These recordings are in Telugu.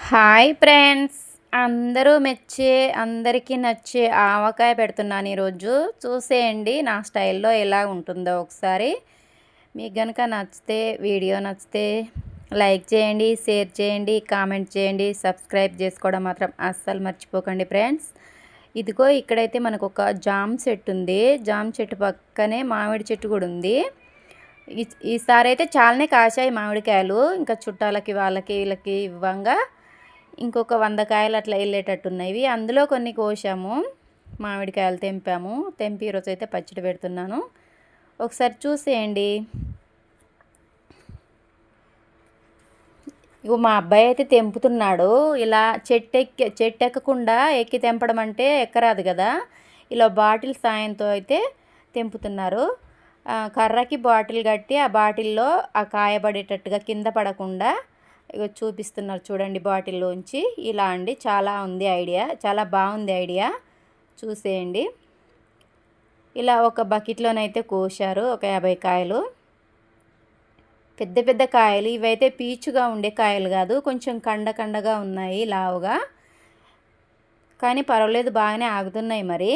హాయ్ ఫ్రెండ్స్, అందరూ మెచ్చే అందరికీ నచ్చే ఆవకాయ పెడుతున్నాను ఈరోజు. చూసేయండి నా స్టైల్లో ఎలా ఉంటుందో ఒకసారి. మీకు గనుక నచ్చితే వీడియో నచ్చితే లైక్ చేయండి, షేర్ చేయండి, కామెంట్ చేయండి, సబ్స్క్రైబ్ చేసుకోవడం మాత్రం అస్సలు మర్చిపోకండి ఫ్రెండ్స్. ఇదిగో ఇక్కడైతే మనకు ఒక జామ చెట్టు ఉంది. జామ చెట్టు పక్కనే మామిడి చెట్టు కూడా ఉంది. ఈసారి అయితే చాలానే కాశాయి మామిడికాయలు. ఇంకా చుట్టాలకి వాళ్ళకి వీళ్ళకి ఇవ్వంగా ఇంకొక 100 కాయలు అట్లా వెళ్ళేటట్టున్నవి. అందులో కొన్ని కోసాము, మామిడికాయలు తెంపాము. తెంపి ఈరోజు అయితే పచ్చడి పెడుతున్నాను. ఒకసారి చూసేయండి. ఇగో మా అబ్బాయి అయితే తెంపుతున్నాడు. ఇలా చెట్టు ఎక్కకుండా ఎక్కి తెంపడం అంటే ఎక్కరాదు కదా. ఇలా బాటిల్ సాయంతో అయితే తెంపుతున్నారు. కర్రకి బాటిల్ కట్టి ఆ బాటిల్లో ఆ కాయ పడేటట్టుగా కింద పడకుండా ఇగో చూపిస్తున్నారు చూడండి బాటిల్లోంచి. ఇలా అండి, చాలా ఉంది ఐడియా, చాలా బాగుంది ఐడియా. చూసేయండి. ఇలా ఒక బకెట్లోనైతే కోశారు ఒక 50 కాయలు. పెద్ద పెద్ద కాయలు ఇవైతే పీచుగా ఉండే కాయలు కాదు, కొంచెం కండగా ఉన్నాయి, లావుగా. కానీ పర్వాలేదు, బాగానే ఆగుతున్నాయి మరి.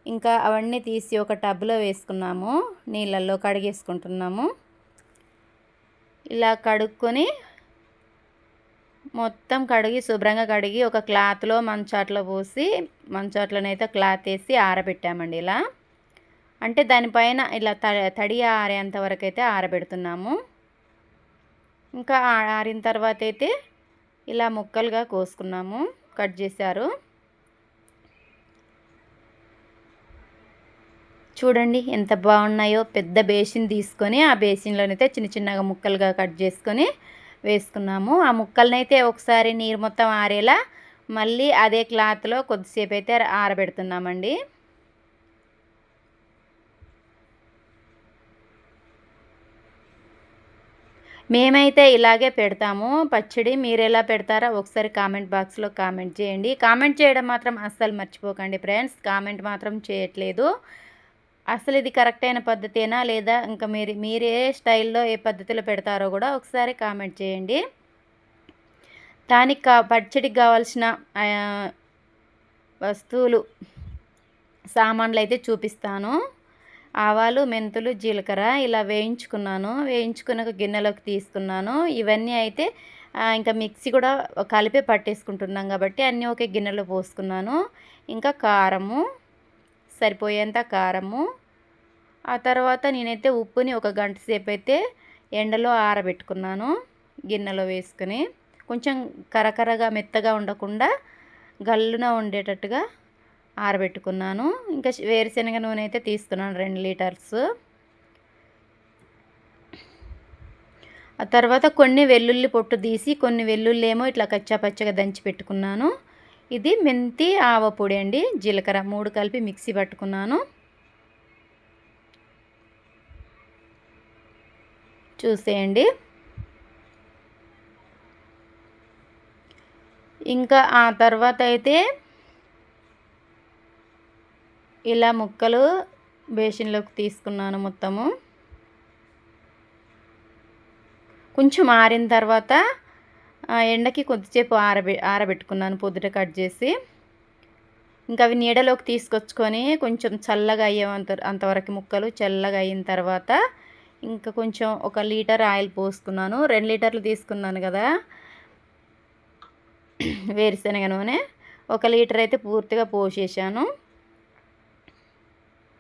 ఇంకా అవన్నీ తీసి ఒక టబ్లో వేసుకున్నాము, నీళ్ళల్లో కడిగేసుకుంటున్నాము. ఇలా కడుక్కొని మొత్తం కడిగి శుభ్రంగా కడిగి ఒక క్లాత్లో మంచాట్లో పోసి, మంచాట్లోనైతే క్లాత్ వేసి ఆరబెట్టామండి. ఇలా అంటే దానిపైన ఇలా తడి ఆరేంత వరకు అయితే ఆరబెడుతున్నాము. ఇంకా ఆరిన తర్వాత అయితే ఇలా ముక్కలుగా కోసుకున్నాము, కట్ చేశారు. చూడండి ఎంత బాగున్నాయో. పెద్ద బేసిన్ తీసుకొని ఆ బేసిన్లోనైతే చిన్న చిన్నగా ముక్కలుగా కట్ చేసుకొని వేసుకున్నాము. ఆ ముక్కలనైతే ఒకసారి నీరు మొత్తం ఆరేలా మళ్ళీ అదే క్లాత్లో కొద్దిసేపు అయితే ఆరబెడుతున్నామండి. మేమైతే ఇలాగే పెడతాము పచ్చడి. మీరు ఎలా పెడతారో ఒకసారి కామెంట్ బాక్స్లో కామెంట్ చేయండి. కామెంట్ చేయడం మాత్రం అస్సలు మర్చిపోకండి ఫ్రెండ్స్. కామెంట్ మాత్రం చేయట్లేదు. అసలు ఇది కరెక్ట్ అయిన పద్ధతేనా లేదా, ఇంకా మీరు ఏ స్టైల్లో ఏ పద్ధతిలో పెడతారో కూడా ఒకసారి కామెంట్ చేయండి. దానికి పచ్చడికి కావాల్సిన వస్తువులు, సామాన్లు అయితే చూపిస్తాను. ఆవాలు, మెంతులు, జీలకర్ర ఇలా వేయించుకున్నాను. వేయించుకున్న గిన్నెలోకి తీసుకున్నాను. ఇవన్నీ అయితే ఇంకా మిక్సీ కూడా కలిపి పట్టేసుకుంటున్నాం కాబట్టి అన్నీ ఒకే గిన్నెలో పోసుకున్నాను. ఇంకా కారము, సరిపోయేంత కారము. ఆ తర్వాత నేనైతే ఉప్పుని ఒక గంట సేపు అయితే ఎండలో ఆరబెట్టుకున్నాను, గిన్నెలో వేసుకుని. కొంచెం కరకరగా మెత్తగా ఉండకుండా గల్లున ఉండేటట్టుగా ఆరబెట్టుకున్నాను. ఇంకా వేరుశనగ నూనె అయితే తీసుకున్నాను 2 లీటర్స్. ఆ తర్వాత కొన్ని వెల్లుల్లి పొట్టు తీసి, కొన్ని వెల్లుల్లి ఏమో ఇట్లా కచ్చా పచ్చగా దంచి పెట్టుకున్నాను. ఇది మెంతి ఆవ పొడి అండి, జీలకర్ర 3 కలిపి మిక్సీ పట్టుకున్నాను. చూసేయండి. ఇంకా ఆ తర్వాత అయితే ఇలా ముక్కలు బేసిన్లోకి తీసుకున్నాను మొత్తము. కొంచెం ఆరిన తర్వాత ఎండకి కొద్దిసేపు ఆరబెట్టుకున్నాను పొద్దుట కట్ చేసి. ఇంకా అవి నీడలోకి తీసుకొచ్చుకొని కొంచెం చల్లగా అంతవరకు ముక్కలు చల్లగా అయిన తర్వాత ఇంకా కొంచెం 1 లీటర్ ఆయిల్ పోసుకున్నాను. 2 లీటర్లు తీసుకున్నాను కదా వేరుశనగ నూనె. 1 లీటర్ అయితే పూర్తిగా పోసేసాను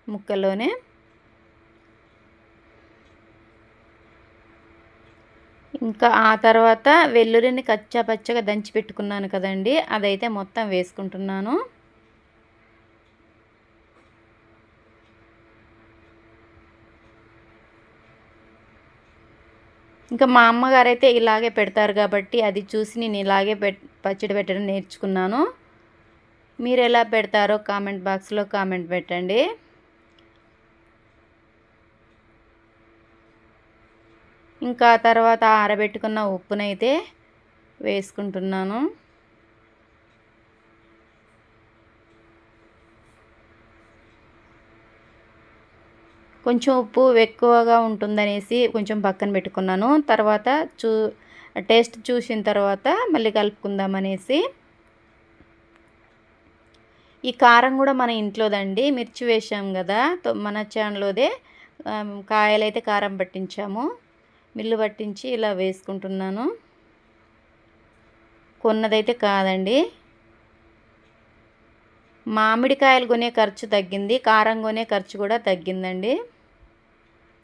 ముక్కల్లోనే. ఇంకా ఆ తర్వాత వెల్లుల్లిని కచ్చా పచ్చగా దంచి పెట్టుకున్నాను కదండి, అదైతే మొత్తం వేసుకుంటున్నాను. ఇంకా మా అమ్మగారైతే ఇలాగే పెడతారు కాబట్టి అది చూసి నేను ఇలాగే పచ్చడి పెట్టడం నేర్చుకున్నాను. మీరు ఎలా పెడతారో కామెంట్ బాక్స్లో కామెంట్ పెట్టండి. ఇంకా తర్వాత ఆరబెట్టుకున్న ఉప్పునైతే వేసుకుంటున్నాను. కొంచెం ఉప్పు ఎక్కువగా ఉంటుందనేసి కొంచెం పక్కన పెట్టుకున్నాను. తర్వాత టేస్ట్ చూసిన తర్వాత మళ్ళీ కలుపుకుందామనేసి. ఈ కారం కూడా మన ఇంట్లోదండి. మిర్చి వేసాం కదా, మన చేనులోదే. కాయలైతే కారం పట్టించాము, మిల్లు పట్టించి ఇలా వేసుకుంటున్నాను. కొన్నదైతే కాదండి. మామిడికాయలు కొనే ఖర్చు తగ్గింది, కారం కొనే ఖర్చు కూడా తగ్గిందండి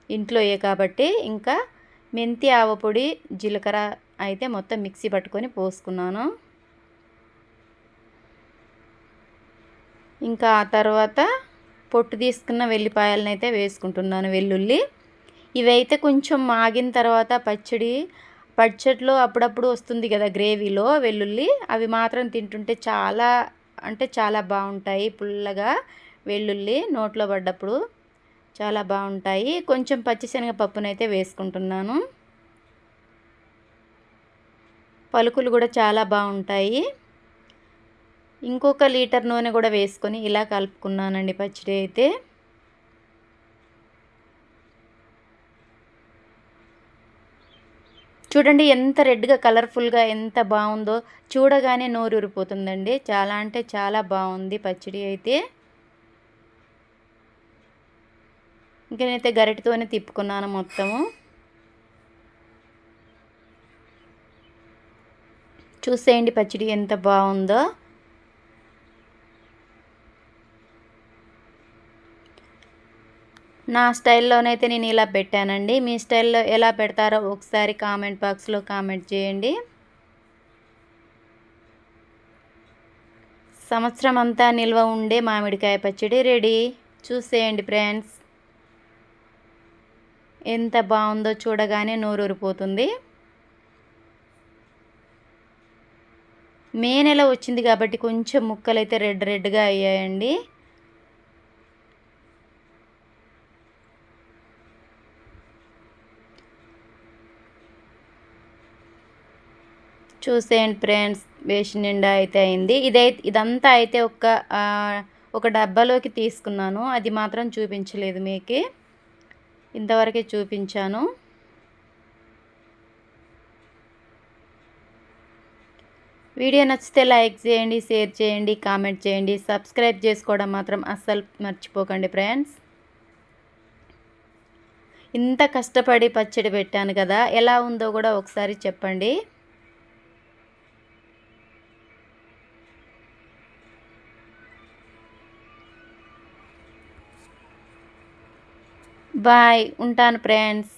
ఇంట్లోయే కాబట్టి. ఇంకా మెంతి ఆవపొడి జీలకర్ర అయితే మొత్తం మిక్సీ పట్టుకొని పోసుకున్నాను. ఇంకా ఆ తర్వాత పొట్టు తీసుకున్న వెల్లిపాయలను అయితే వేసుకుంటున్నాను, వెల్లుల్లి. ఇవైతే కొంచెం మాగిన తర్వాత పచ్చడిలో అప్పుడప్పుడు వస్తుంది కదా గ్రేవీలో వెల్లుల్లి, అవి మాత్రం తింటుంటే చాలా అంటే చాలా బాగుంటాయి. పుల్లగా వెల్లుల్లి నోట్లో పడ్డప్పుడు చాలా బాగుంటాయి. కొంచెం పచ్చిశనగపప్పునైతే వేసుకుంటున్నాను. పలుకులు కూడా చాలా బాగుంటాయి. ఇంకొక లీటర్ నూనె కూడా వేసుకొని ఇలా కలుపుకున్నానండి పచ్చడి అయితే. చూడండి ఎంత రెడ్గా కలర్ఫుల్గా ఎంత బాగుందో, చూడగానే నోరు ఊరిపోతుందండి. చాలా అంటే చాలా బాగుంది పచ్చడి అయితే. ఇంక నేనైతే గరిటెతోనే తిప్పుకున్నాను మొత్తము. చూసేయండి పచ్చడి ఎంత బాగుందో. నా స్టైల్లోనైతే నేను ఇలా పెట్టానండి. మీ స్టైల్లో ఎలా పెడతారో ఒకసారి కామెంట్ బాక్స్లో కామెంట్ చేయండి. సంవత్సరం అంతా నిల్వ ఉండే మామిడికాయ పచ్చడి రెడీ. చూసేయండి ఫ్రెండ్స్, ఎంత బాగుందో, చూడగానే నోరూరిపోతుంది. మే నెల వచ్చింది కాబట్టి కొంచెం ముక్కలైతే రెడ్గా అయ్యాయండి. చూసేయండి ఫ్రెండ్స్, వేసి నిండా అయితే అయింది. ఇదంతా అయితే ఒక డబ్బాలోకి తీసుకున్నాను. అది మాత్రం చూపించలేదు మీకు, ఇంతవరకే చూపించాను. వీడియో నచ్చితే లైక్ చేయండి, షేర్ చేయండి, కామెంట్ చేయండి. సబ్స్క్రైబ్ చేసుకోవడం మాత్రం అస్సలు మర్చిపోకండి ఫ్రెండ్స్. ఇంత కష్టపడి పచ్చడి పెట్టాను కదా, ఎలా ఉందో కూడా ఒకసారి చెప్పండి. బాయ్, ఉంటాను ఫ్రెండ్స్.